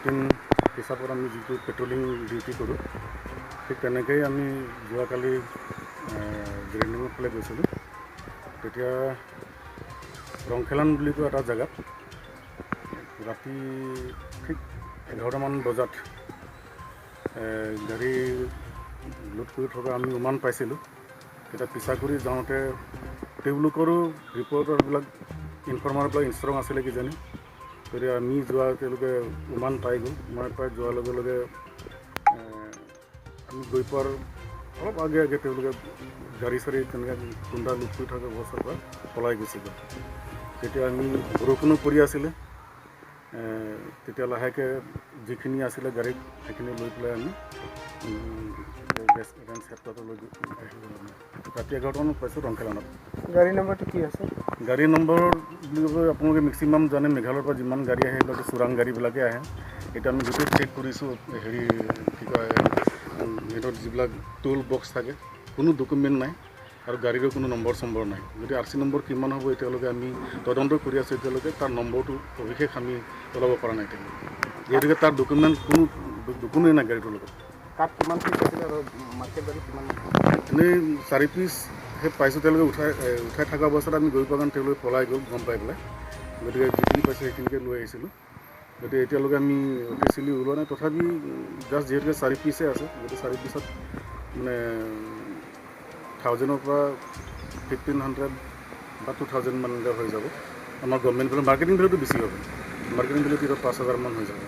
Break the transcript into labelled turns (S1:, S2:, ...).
S1: Routine হিচাপত আমি যিটো পেট্ৰলিং ডিউটি কৰোঁ ঠিক তেনেকৈয়ে আমি যোৱাকালি গ্ৰেণ্ডিঙৰ ফালে গৈছিলোঁ। তেতিয়া ৰংখেলান বুলি কোৱা এটা জেগাত ৰাতি ঠিক 11টামান বজাত গাড়ী লোড কৰি থকা আমি উমান পাইছিলোঁ। তেতিয়া পিছা কৰি যাওঁতে তেওঁলোকৰো ৰিপৰ্টাৰবিলাক ইনফৰ্মাৰবিলাক ষ্ট্ৰং আছিলে কিজানি। গতিকে আমি তেওঁলোকে উমান পাই গ'ল। উমান পাই যোৱাৰ লগে লগে আমি গৈ পোৱাৰ অলপ আগে তেওঁলোকে গাড়ী চাড়ী তেনেকৈ খুন্দা লোড কৰি থকা অৱস্থাৰ পৰা পলাই গুচি গ'ল। তেতিয়া আমি বৰষুণো পৰি আছিলে। তেতিয়া লাহেকৈ যিখিনি আছিলে গাড়ীত সেইখিনি লৈ পেলাই আমি ৰেঞ্জ হেডকোৱাৰ্টাৰলৈ ৰাতি 11টামানত পাইছোঁ ৰংখেলানত।
S2: গাড়ী নম্বৰটো কি আছে?
S1: গাড়ী নম্বৰ বুলি ক'বলৈ আপোনালোকে মেক্সিমাম জানে মেঘালয়ৰ পৰা যিমান গাড়ী আহে সেইবিলাকে চোৰাং গাড়ীবিলাকে আহে। এতিয়া আমি গোটেই চেক কৰিছোঁ। কি কয় সিহঁতৰ যিবিলাক টুল বক্স থাকে কোনো ডকুমেণ্ট নাই আৰু গাড়ীৰো কোনো নম্বৰ চম্বৰ নাই। যদি RC নম্বৰ কিমান হ'ব এতিয়ালৈকে আমি তদন্ত কৰি আছোঁ। এতিয়ালৈকে তাৰ নম্বৰটো সবিশেষ আমি ওলাব পৰা নাই এতিয়ালৈকে, যিহেতুকে তাৰ ডকুমেণ্ট কোনোৱে নাই গাড়ীটোৰ লগত।
S2: তাত কিমান পিচ আছিলে আৰু মাৰ্কেট গাড়ী কিমান?
S1: এনেই 4 পিচ সেই পাইছোঁ। তেওঁলোকে উঠাই থকা অৱস্থাত আমি গৈ পোৱা কাৰণে তেওঁলোকে পলাই গ'ল গম পাই পেলাই। গতিকে যিখিনি পাইছোঁ সেইখিনিকে লৈ আহিছিলোঁ। গতিকে এতিয়ালৈকে আমি অফিচিয়েলি ওলোৱা নাই। তথাপি জাষ্ট যিহেতুকে 4 পিচে আছে, গতিকে 4 পিচত মানে 1000ৰ পৰা 1500 বা 2000 মান হৈ যাব। আমাৰ গভৰ্ণমেণ্ট ভেলু মাৰ্কেটিং ভেলুটো বেছি হ'ব। মাৰ্কেটিং ভেলুটো 5000 মান হৈ যাব।